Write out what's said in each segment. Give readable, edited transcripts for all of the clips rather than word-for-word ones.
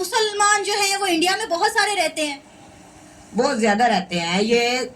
मुसलमान जो है वो इंडिया में बहुत सारे रहते हैं, बहुत ज्यादा रहते हैं। ये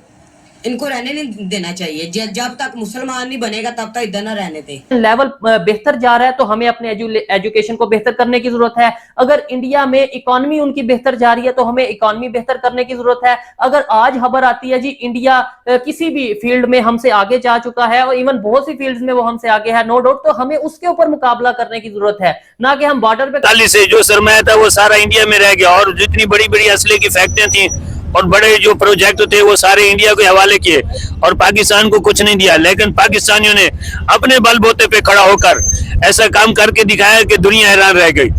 इनको रहने नहीं देना चाहिए। जब तक मुसलमान नहीं बनेगा तब तक इधर न रहने दे। लेवल बेहतर जा रहा है तो हमें अपने एजुकेशन को बेहतर करने की जरूरत है। अगर इंडिया में इकोनॉमी उनकी बेहतर जा रही है तो हमें इकोनॉमी बेहतर करने की जरूरत है। अगर आज खबर आती है जी इंडिया किसी भी फील्ड में हमसे आगे जा चुका है और इवन बहुत सी फील्ड्स में वो हमसे आगे है, नो डाउट, तो हमें उसके ऊपर मुकाबला करने की जरूरत है, ना कि हम बॉर्डर पे। 40 से जो सरमाया था वो सारा इंडिया में रह गया और जितनी बड़ी बड़ी असले की फैक्ट्रियां थी और बड़े जो प्रोजेक्ट थे वो सारे इंडिया के हवाले किए और पाकिस्तान को कुछ नहीं दिया। लेकिन पाकिस्तानियों ने अपने बलबूते पे खड़ा होकर ऐसा काम करके दिखाया कि दुनिया हैरान रह गई।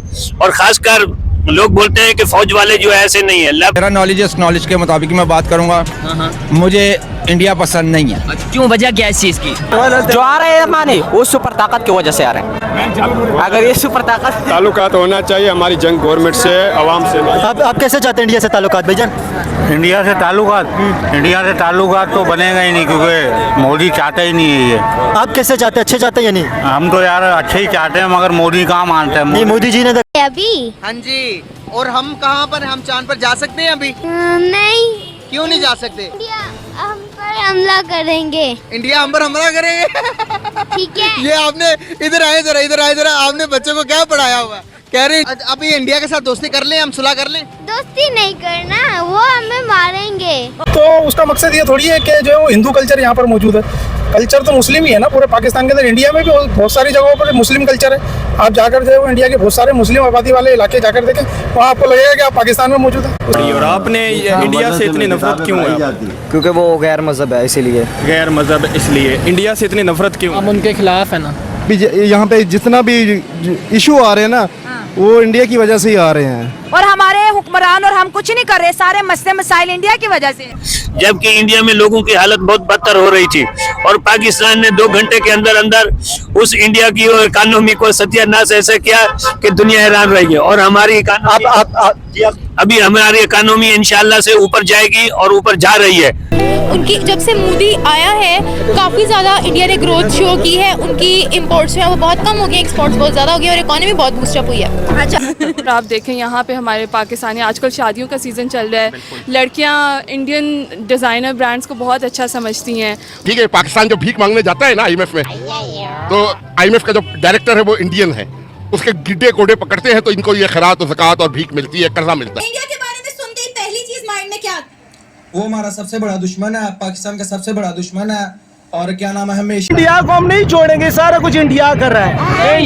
और खासकर लोग बोलते हैं कि फौज वाले जो है ऐसे नहीं है। मेरा नॉलेज के मुताबिक मैं बात करूंगा, मुझे इंडिया पसंद नहीं है। क्यों, वजह क्या है इस चीज की? जो आ रहे हैं माने वो सुपर ताकत की वजह से आ रहे हैं। अगर ये सुपर ताकत ताल्लुकात होना चाहिए, हमारी जंग गवर्नमेंट से अवाम से नहीं। आप कैसे चाहते हैं इंडिया से ताल्लुकात भाईजान? इंडिया से ताल्लुकात तो बनेगा ही नहीं क्योंकि मोदी चाहता ही नहीं है ये। आप कैसे चाहते हैं, अच्छे चाहते हैं या नहीं? हम तो यार अच्छे ही चाहते हैं मगर मोदी कहाँ मानते हैं। नहीं, मोदी जी ने अभी। हाँ जी, और हम कहाँ पर, हम चांद पर जा सकते हैं अभी? नहीं। क्यों नहीं जा सकते? इंडिया हम पर हमला करेंगे। इंडिया हम पर हमला करेंगे? ठीक है। ये आपने इधर आए जरा आपने बच्चों को क्या पढ़ाया हुआ? कह रहे अभी इंडिया के साथ दोस्ती कर लें, हम सुलह कर लें। दोस्ती नहीं करना, वो हमें मारेंगे। तो उसका मकसद ये थोड़ी है कि जो है वो हिंदू कल्चर यहाँ पर मौजूद है। कल्चर तो मुस्लिम ही है ना पूरे पाकिस्तान के अंदर। इंडिया में भी बहुत सारी जगहों पर मुस्लिम कल्चर है। आप जाकर जो है इंडिया के बहुत सारे मुस्लिम आबादी वाले इलाके जाकर देखें, वहाँ आपको लगेगा कि आप पाकिस्तान में मौजूद है। और आपने इंडिया से इतनी नफरत क्यों है? क्योंकि वो गैर मजहब है, इसीलिए। गैर मजहब इसलिए इंडिया से इतनी नफरत क्यों? हम उनके खिलाफ है ना। यहाँ पे जितना भी इशू आ रहे हैं ना, वो इंडिया की वजह से ही आ रहे हैं। और हमारे हुक्मरान और हम कुछ नहीं कर रहे, सारे मसले मसाइल इंडिया की वजह से। जबकि इंडिया में लोगों की हालत बहुत बदतर हो रही थी और पाकिस्तान ने 2 घंटे के अंदर अंदर उस इंडिया की इकोनॉमी को सत्यानाश ऐसा किया कि दुनिया हैरान रही है। और हमारी अभी हमारी इकोनॉमी इंशाल्लाह से ऊपर जाएगी और ऊपर जा रही है। उनकी जब से मोदी आया है काफी ज्यादा इंडिया ने ग्रोथ शो की है। उनकी इंपोर्ट्स जो है वो बहुत कम हो गई, एक्सपोर्ट्स बहुत ज्यादा हो गई और इकोनॉमी बहुत बूस्टअप हुई है। अच्छा आप देखें यहाँ पे हमारे पाकिस्तानी आजकल शादियों का सीजन चल रहा है, लड़कियाँ इंडियन डिजाइनर ब्रांड्स को बहुत अच्छा समझती हैं। ठीक है, पाकिस्तान जो भीख मांगने जाता है ना IMF में, तो IMF का जो डायरेक्टर है वो इंडियन है, उसके गिड्डे कोडे पकड़ते हैं तो इनको ये खैरात और ज़कात और भीख मिलती है, कर्जा मिलता है। इंडिया के बारे में सुनते ही पहली चीज माइंड में क्या? वो हमारा सबसे बड़ा दुश्मन है, पाकिस्तान का सबसे बड़ा दुश्मन है। और क्या नाम है, हमेशा इंडिया को हम नहीं छोड़ेंगे, सारा कुछ इंडिया कर रहा है।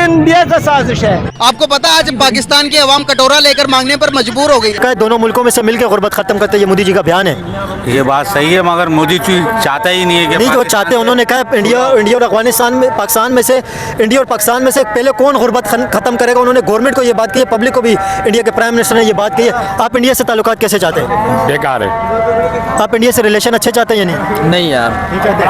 इंडिया का साजिश है। आपको पता है आज पाकिस्तान की आवाम कटोरा लेकर मांगने पर मजबूर हो गई। दोनों मुल्कों में से मिलकर गुर्बत खत्म करते, ये मोदी जी का बयान है। ये बात सही है मगर मोदी जी चाहता ही नहीं है कि नहीं, जो चाहते हैं उन्होंने कहा इंडिया और अफगानिस्तान में, पाकिस्तान में से, इंडिया और पाकिस्तान में से पहले कौन गुर्बत खत्म करेगा। उन्होंने गवर्नमेंट को ये बात कही है, पब्लिक को भी, इंडिया के प्राइम मिनिस्टर ने ये बात कही है। आप इंडिया से ताल्लुकात कैसे चाहते हैं? बेकार है। आप इंडिया से रिलेशन अच्छे चाहते हैं या नहीं? नहीं यार,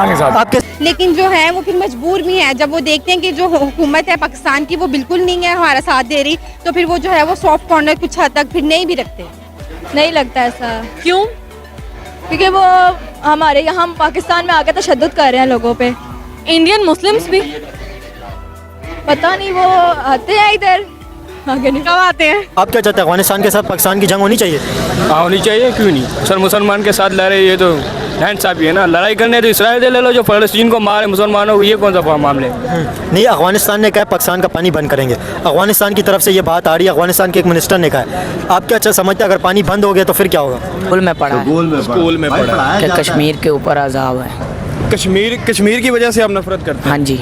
आपके लेकिन जो है वो फिर मजबूर भी है। जब वो देखते हैं कि जो हुकूमत है पाकिस्तान की वो बिल्कुल नहीं है हमारा साथ दे रही, तो फिर वो जो है वो सॉफ्ट कॉर्नर कुछ हद तक फिर नहीं भी रखते। नहीं लगता ऐसा। क्यों? क्योंकि वो हमारे यहाँ पाकिस्तान में आके तशद्दुद कर रहे हैं लोगों पे। इंडियन मुस्लिम्स भी पता नहीं वो आते हैं इधर, आगे नहीं कब आते हैं। आप क्या चाहते हैं, अफगानिस्तान के साथ पाकिस्तान की जंग होनी चाहिए? होनी चाहिए, क्यों नहीं। सर मुसलमान के साथ लड़े, ये तो नाइंसाफी है ना। लड़ाई करने तो इसराइल ले लो जो फलस्तीन को मारे मुसलमानों को, ये कौन सा मामले? नहीं, अफगानिस्तान ने कहा पाकिस्तान का पानी बंद करेंगे। अफगानिस्तान की तरफ से ये बात आ रही है, अफगानिस्तान के एक मिनिस्टर ने कहा। आप क्या अच्छा समझते हैं अगर पानी बंद हो गया तो फिर क्या होगा? स्कूल में पढ़ा है कि कश्मीर के ऊपर अजाब है। कश्मीर की वजह से आप नफरत करते हैं? हाँ जी।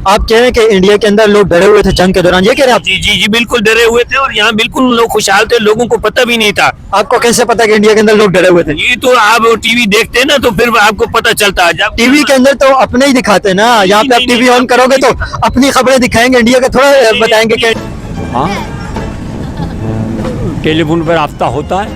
आप कह रहे हैं कि इंडिया के अंदर लोग डरे हुए थे जंग के दौरान, ये कह रहे हैं आप? जी बिल्कुल डरे हुए थे और यहाँ बिल्कुल लोग खुशहाल थे, लोगों को पता भी नहीं था। आपको कैसे पता कि इंडिया के अंदर लोग डरे हुए थे? ये तो आप टीवी देखते हैं ना तो फिर आपको पता चलता है। टीवी के अंदर तो अपने ही दिखाते हैं ना, यहाँ पे आप टीवी ऑन करोगे तो अपनी खबरें दिखाएंगे, इंडिया का थोड़ा बताएंगे कि टेलीफोन पर राब्ता होता है,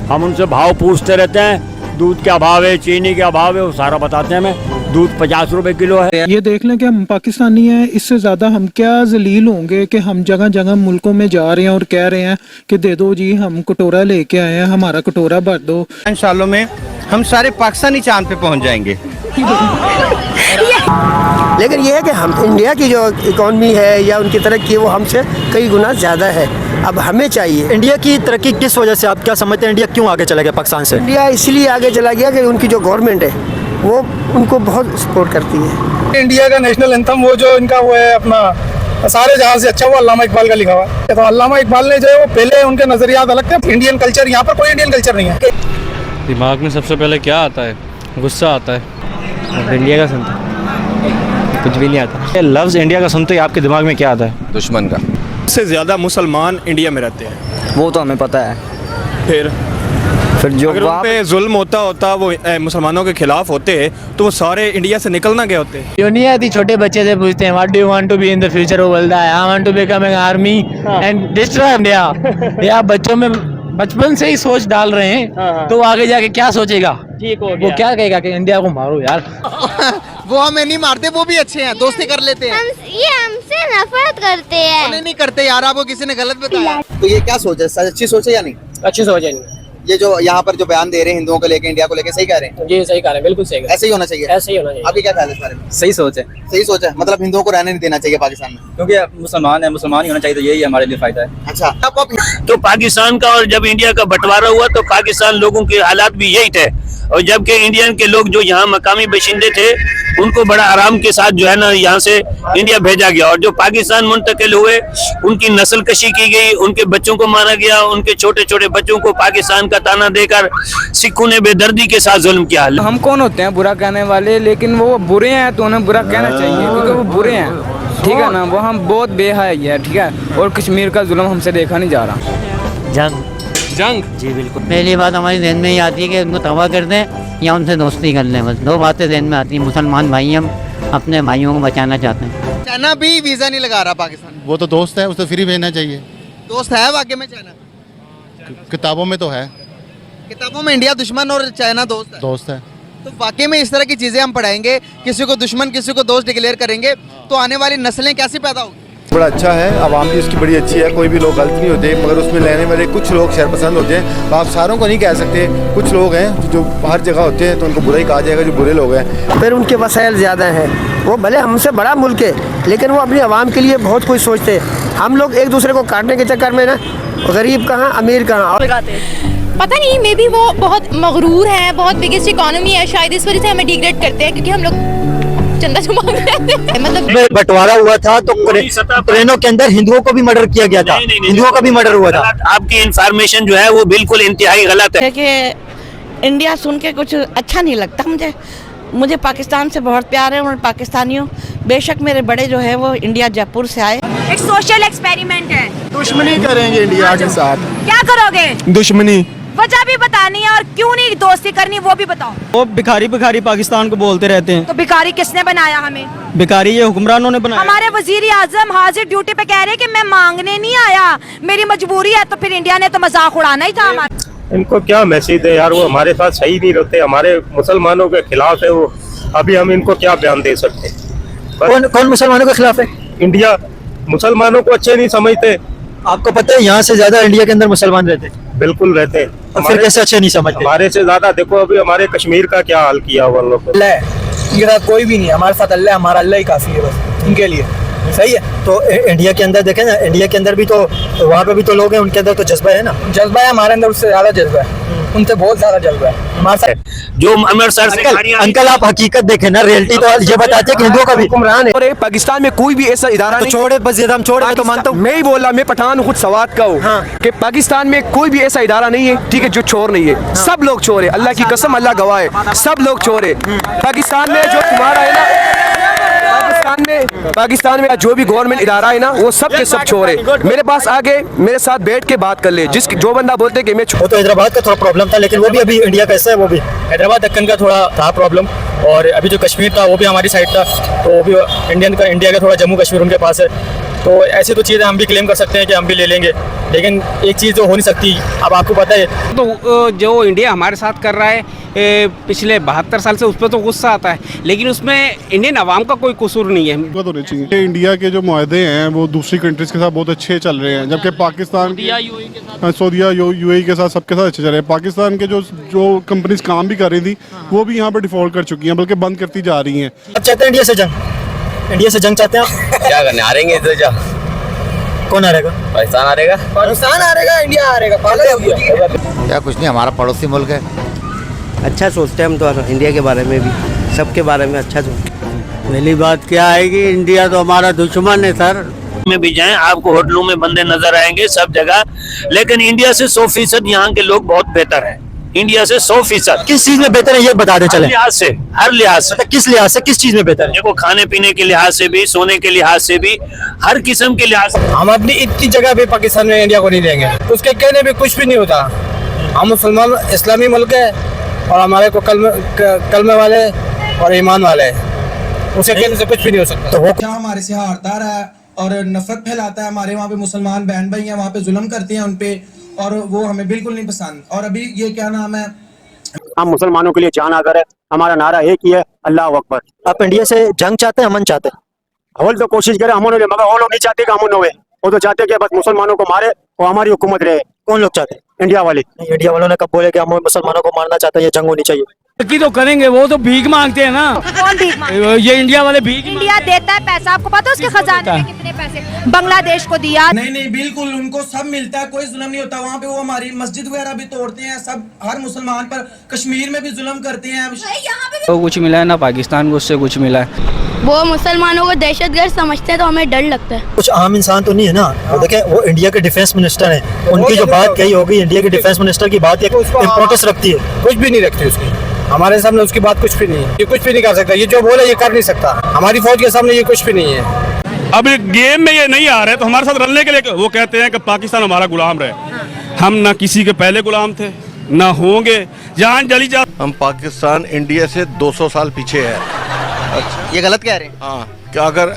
हम उनसे भाव पूछते रहते हैं, दूध क्या भाव है, चीनी क्या भाव है, वो सारा बताते हैं। हमें दूध 50 रुपए किलो है। ये देख लें कि हम पाकिस्तानी हैं, इससे ज़्यादा हम क्या जलील होंगे कि हम जगह जगह मुल्कों में जा रहे हैं और कह रहे हैं कि दे दो जी, हम कटोरा लेके आए हैं, हमारा कटोरा भर दो। इन सालों में हम सारे पाकिस्तानी चांद पे पहुंच जाएंगे। लेकिन ये है कि हम इंडिया की जो इकॉनमी है या उनकी तरक्की वो हमसे कई गुना ज़्यादा है। अब हमें चाहिए इंडिया की तरक्की किस वजह से, आप क्या समझते हैं इंडिया क्यों आगे चला गया पाकिस्तान से? इंडिया इसलिए आगे चला गया कि उनकी जो गवर्नमेंट है वो उनको बहुत सपोर्ट करती है। इंडिया का नेशनल एंथम वो जो इनका वो है अपना सारे जहाँ से अच्छा वो अल्लामा इकबाल का लिखा हुआ है। तो अल्लामा इकबाल ने जो है वो पहले उनके नजरियात अलग थे। इंडियन कल्चर, यहाँ पर कोई इंडियन कल्चर नहीं है। दिमाग में सबसे पहले क्या आता है? गुस्सा आता है। इंडिया का सुनते कुछ भी नहीं आता। लफ्ज़ इंडिया का सुनते ही आपके दिमाग में क्या आता है? दुश्मन का। सबसे ज़्यादा मुसलमान इंडिया में रहते हैं। वो तो हमें पता है। फिर जो अगर उन पे जुल्म होता वो मुसलमानों के खिलाफ होते तो वो सारे इंडिया से निकलना गए होते। क्यों नहीं आती? छोटे बच्चे से पूछते हैं what do you want to be in the future, वो बोलता है I want to become an army and destroy India. या बच्चों में बचपन से ही सोच डाल रहे हैं तो आगे जाके क्या सोचेगा? ठीक हो गया। वो क्या कहेगा कि इंडिया को मारो यार। वो हमें नहीं मारते, वो भी अच्छे हैं, दोस्ती कर लेते हैं। ये हमसे नफरत करते हैं। नहीं करते यार, आपको किसी ने गलत बताया। तो ये क्या सोच है, अच्छी सोच है या नहीं? अच्छी सोच है नहीं। ये जो यहाँ पर जो बयान दे रहे हैं हिंदुओं को लेके, इंडिया को लेके, सही कह रहे हैं? जी सही कह रहे हैं, बिल्कुल सही। ऐसे ही होना चाहिए, ऐसे ही होना चाहिए। आपकी क्या ख्याल है इस बारे में? सही सोच है। सही सोच है, मतलब हिंदुओं को रहने नहीं देना चाहिए पाकिस्तान में, क्योंकि मुसलमान है, मुसलमान ही होना चाहिए, तो यही हमारे लिए फायदा है। अच्छा, तो पाकिस्तान का और जब इंडिया का बंटवारा हुआ तो पाकिस्तान लोगों के हालात भी यही थे, और जबकि इंडियन के लोग जो यहाँ मकामी बाशिंदे थे उनको बड़ा आराम के साथ जो है ना यहाँ से इंडिया भेजा गया, और जो पाकिस्तान मुंतकिल हुए उनकी नस्ल कशी की गई, उनके बच्चों को मारा गया, उनके छोटे छोटे बच्चों को पाकिस्तान का ताना देकर सिखों ने बेदर्दी के साथ जुल्म किया। हम कौन होते हैं बुरा कहने वाले, लेकिन वो बुरे हैं तो उन्हें बुरा कहना चाहिए क्योंकि वो बुरे हैं, ठीक है ना। वो हम बहुत बेहयाई है, ठीक है। और कश्मीर का जुल्म हमसे देखा नहीं जा रहा। जंग जी बिल्कुल। पहली बात हमारी ज़हन में ये आती है कि उनको तबाह कर दें या उनसे दोस्ती कर लें। बस दो बातें ज़हन में आती हैं। मुसलमान भाई हम अपने भाइयों को बचाना चाहते हैं। चाइना भी वीजा नहीं लगा रहा पाकिस्तान। वो तो दोस्त है, उसे फ्री भेजना चाहिए। दोस्त है वाकई में चाइना? किताबों में तो है, किताबों में इंडिया दुश्मन और चाइना दोस्त है। दोस्त है। तो वाकई में इस तरह की चीजें हम पढ़ाएंगे, किसी को दुश्मन किसी को दोस्त डिक्लेयर करेंगे तो आने वाली नस्लें कैसी पैदा होगी? बड़ा अच्छा है, आवाम भी उसकी बड़ी अच्छी है, कोई भी लोग गलत नहीं होते, मगर उसमें लेने वाले कुछ लोग शहरपसंद होते हैं। आप सारों को नहीं कह सकते, कुछ लोग हैं जो हर जगह होते हैं तो उनको बुरा ही कहा जाएगा, जो बुरे लोग हैं। फिर उनके वसाइल ज़्यादा हैं, वो भले हमसे बड़ा मुल्क है लेकिन वो अपनी आवाम के लिए बहुत कुछ सोचते हैं। हम लोग एक दूसरे को काटने के चक्कर में ना गरीब कहाँ अमीर कहाँ। पता नहीं, मे बी वो बहुत मगरूर हैं, बहुत बिगेस्ट इकोनॉमी है, शायद इस वजह से हमें डिग्रेड करते हैं क्योंकि हम लोग चंदा चुमा रहते हैं। मतलब बंटवारा हुआ था तो ट्रेनों के अंदर हिंदुओं को भी मर्डर किया गया था, हिंदुओं का भी मर्डर हुआ था। आपकी इंफॉर्मेशन जो है वो बिल्कुल इंतहाई गलत है। कि इंडिया सुन के कुछ अच्छा नहीं लगता मुझे पाकिस्तान से बहुत प्यार है और पाकिस्तानियों, बेशक मेरे बड़े जो है वो इंडिया जयपुर से आए। एक सोशल एक्सपेरिमेंट है। दुश्मनी करेंगे इंडिया के साथ। क्या करोगे? दुश्मनी। वजह भी बतानी है और क्यों नहीं दोस्ती करनी वो भी बताओ। वो भिखारी पाकिस्तान को बोलते रहते हैं। तो भिखारी किसने बनाया हमें? भिखारी ये हुक्मरानों ने बनाया। हमारे वजीर आजम हाजिर ड्यूटी पे कह रहे हैं कि मैं मांगने नहीं आया, मेरी मजबूरी है। तो फिर इंडिया ने तो मजाक उड़ाना ही था हमारा। इनको क्या मैसेज है यार, वो हमारे साथ सही नहीं रहते, हमारे मुसलमानों के खिलाफ है वो। अभी हम इनको क्या बयान दे सकते हैं? कौन मुसलमानों के खिलाफ है? इंडिया मुसलमानों को अच्छे नहीं समझते। आपको पता है यहाँ से ज्यादा इंडिया के अंदर मुसलमान रहते हैं। बिल्कुल रहते हैं। तो फिर कैसे अच्छे नहीं समझते? हमारे से ज्यादा देखो अभी हमारे कश्मीर का क्या हाल किया हुआ लोग। इनके साथ कोई भी नहीं है, हमारे साथ अल्लाह, हमारा अल्लाह ही काफी है बस इनके लिए। सही है। तो इंडिया के अंदर देखें ना, इंडिया के अंदर भी तो वहाँ पे भी तो लोग हैं, उनके अंदर तो जज्बा है ना। जज्बा है, हमारे अंदर उससे ज्यादा जज्बा है, उनसे बहुत ज्यादा जज्बा है हमारे साथ। जो अमृतसर से अंकल आप हकीकत देखें ना, रियलिटी तो ये बताते हैं कि हिंदुओं का भी हुक्मरान है। और पाकिस्तान में कोई भी ऐसा इदारा तो छोड़े बस, हम छोड़े, मैं तो मानता हूँ। मैं ही बोल रहा, मैं पठान खुद सवात का हूँ कि पाकिस्तान में कोई भी ऐसा इदारा नहीं है, ठीक है, जो चोर नहीं है। सब लोग चोर है, अल्लाह की कसम, अल्लाह गवाह है, सब लोग चोर है। पाकिस्तान में जो तुम्हारा है ना, पाकिस्तान में जो भी गवर्नमेंट इदारा है ना, वो सब के सब चोर है। मेरे पास आके मेरे साथ बैठ के बात कर ले, जो बंदा बोलते कि मैं वो तो हैदराबाद का थोड़ा प्रॉब्लम था, लेकिन वो भी अभी इंडिया का हिस्सा है। वो भी हैदराबाद दक्कन का थोड़ा था प्रॉब्लम, और अभी जो कश्मीर था वो भी हमारी साइड था, तो वो भी इंडिया का थोड़ा जम्मू कश्मीर उनके पास है। तो ऐसी तो चीज़ें हम भी क्लेम कर सकते हैं कि हम भी ले लेंगे। लेकिन एक चीज़ तो हो नहीं सकती, अब आपको पता है। तो जो इंडिया हमारे साथ कर रहा है पिछले 72 साल से, उस पर तो गुस्सा आता है, लेकिन उसमें इंडियन अवाम का कोई कसूर नहीं है। होने चाहिए। इंडिया के जो मुआहदे हैं वो दूसरी कंट्रीज के साथ बहुत अच्छे चल रहे हैं, जबकि पाकिस्तान सऊदीया यूएई के साथ सबके साथ अच्छे चल रहे हैं। पाकिस्तान के जो कंपनीज काम भी कर रही थी वो भी यहाँ पर डिफॉल्ट कर चुकी हैं, बल्कि बंद करती जा रही हैं। अब चाहते हैं इंडिया से जंग चाहते हैं। क्या करने हारेंगे तो जा, कौन हारेगा? पाकिस्तान हारेगा, इंडिया हारेगा, पागल हो गया। क्या कुछ नहीं, हमारा पड़ोसी मुल्क है। अच्छा सोचते हैं हम तो इंडिया के बारे में भी, सबके बारे में अच्छा सोचते हैं। पहली बात क्या है कि इंडिया तो हमारा दुश्मन है सर। में भी जाएं आपको होटलों में बंदे नजर आएंगे सब जगह, लेकिन इंडिया से 100% यहाँ के लोग बहुत बेहतर हैं। इंडिया से 100%। किस चीज में बेहतर है ये बता दें चले। हर लिहाज से किस लिहाज से, किस चीज में बेहतर है? देखो, खाने पीने के लिहाज से भी, सोने के लिहाज से भी, हर किस्म के लिहाज से। हम अपनी इतनी जगह पे पाकिस्तान में इंडिया को नहीं देंगे, उसके कहने पे कुछ भी नहीं होता। हम मुसलमान इस्लामी मुल्क है और हमारे को कलमे वाले और ईमान वाले हैं, उसके कहने से कुछ भी नहीं हो सकता। तो वो क्या हमारे से हारता रहा है और नफरत फैलाता है। हमारे वहाँ पे मुसलमान बहन भाई हैं, वहाँ पे जुल्म करते हैं उन पे, और वो हमें बिल्कुल नहीं पसंद। और अभी ये क्या नाम है, हम मुसलमानों के लिए जान आकर है, हमारा नारा एक ही है, अल्लाह अकबर। आप इंडिया से जंग चाहते हैं, अमन चाहते हैं? हम तो कोशिश करें अमन हो, मगर वो लोग नहीं चाहते कि अमन हो, वो तो चाहते कि बस मुसलमानों को मारे और हमारी हुकूमत रहे। कौन लोग चाहते हैं? इंडिया वाले। इंडिया वालों ने कब बोले कि हम मुसलमानों को मारना चाहते हैं, ये जंग होनी चाहिए? की तो करेंगे, वो तो भीख मांगते हैं ना। कौन भीख मांगता? ये इंडिया वाले भीख। इंडिया देता है पैसा, आपको पता है उसके खजाने में कितने पैसे बांग्लादेश को दिया? नहीं बिल्कुल उनको सब मिलता है, कोई जुल्म नहीं होता वहाँ पे। वो हमारी मस्जिद वगैरह भी तोड़ते हैं, सब हर मुसलमान पर। कश्मीर में भी जुल्म करते हैं। तो कुछ मिला है ना पाकिस्तान को, उससे कुछ मिला है। वो मुसलमानों को दहशतगर्द समझते हैं तो हमें डर लगता है। कुछ आम इंसान तो नहीं है ना। वो देखें, वो इंडिया के डिफेंस मिनिस्टर हैं, उनकी जो बात कही होगी, इंडिया के डिफेंस मिनिस्टर की बात इम्पोर्टेंस रखती है। कुछ भी नहीं रखती उसकी, हमारे सामने उसकी बात कुछ भी नहीं है। ये कुछ भी नहीं कर सकता, ये जो बोले ये कर नहीं सकता। हमारी फौज के सामने ये कुछ भी नहीं है। अब गेम में ये नहीं आ रहे तो हमारे साथ रलने के लिए वो कहते हैं कि पाकिस्तान हमारा गुलाम रहे। हम ना किसी के पहले गुलाम थे, ना होंगे। जान जली जा, हम पाकिस्तान इंडिया से 200 साल पीछे है। ये गलत कह रहे हैं। हाँ, क्या अगर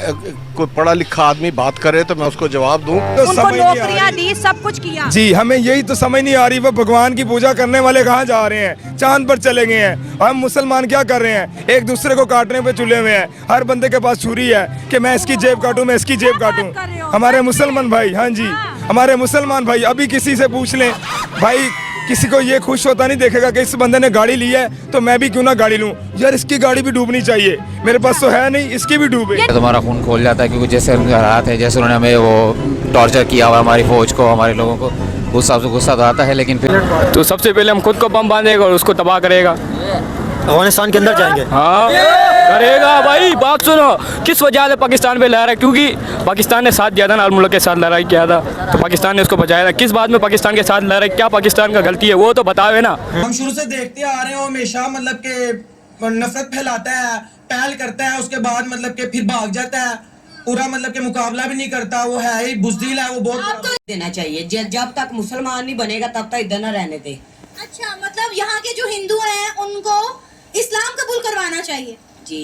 कोई पढ़ा लिखा आदमी बात करे तो मैं उसको जवाब दूं? उनको नौकरियां दी, सब कुछ किया। जी, हमें यही तो समझ नहीं आ रही, वो भगवान की पूजा करने वाले कहाँ जा रहे हैं? चांद पर चले गए हैं। और हम मुसलमान क्या कर रहे हैं? एक दूसरे को काटने पे तुले हुए हैं। हर बंदे के पास छुरी है कि मैं इसकी जेब काटूं, मैं इसकी जेब काटूं। हमारे मुसलमान भाई, हाँ जी, हमारे मुसलमान भाई, अभी किसी से पूछ लें भाई, किसी को ये खुश होता नहीं देखेगा कि इस बंदे ने गाड़ी ली है तो मैं भी क्यों ना गाड़ी लूं। यार इसकी गाड़ी भी डूबनी चाहिए, मेरे पास तो है नहीं, इसकी भी डूबे। तुम्हारा खून खोल जाता है, क्योंकि जैसे उनके हालात है, जैसे उन्होंने हमें वो टॉर्चर किया हुआ हमारी फौज को, हमारे लोगों को, उस हिसाब से गुस्सा तो आता है। लेकिन फिर तो सबसे पहले हम खुद को बम बांधेगा और उसको तबाह करेगा। अफगानिस्तान के अंदर जाएंगे? हाँ करेगा भाई। बात सुनो, किस वजह से पाकिस्तान पे लड़ रहा है? क्योंकि पाकिस्तान ने साथ दिया था ना, मुल्क के साथ लड़ाई किया था, तो पाकिस्तान ने उसको बचाया था। किस बात में पाकिस्तान के साथ लड़ रहा है? क्या पाकिस्तान का गलती है वो तो बताओ ना। हम शुरू से देखते आ रहे हैं, हमेशा मतलब के नफरत फैलाता है, पहल करता है, उसके बाद मतलब के फिर भाग जाता है, पूरा मतलब के मुकाबला भी नहीं करता। वो है ही बुज़दिल है, वो बहुत देना चाहिए। जब तक मुसलमान नहीं बनेगा तब तक इधर न रहने दे। अच्छा, मतलब यहाँ के जो हिंदू हैं उनको इस्लाम कबूल करवाना चाहिए? जी।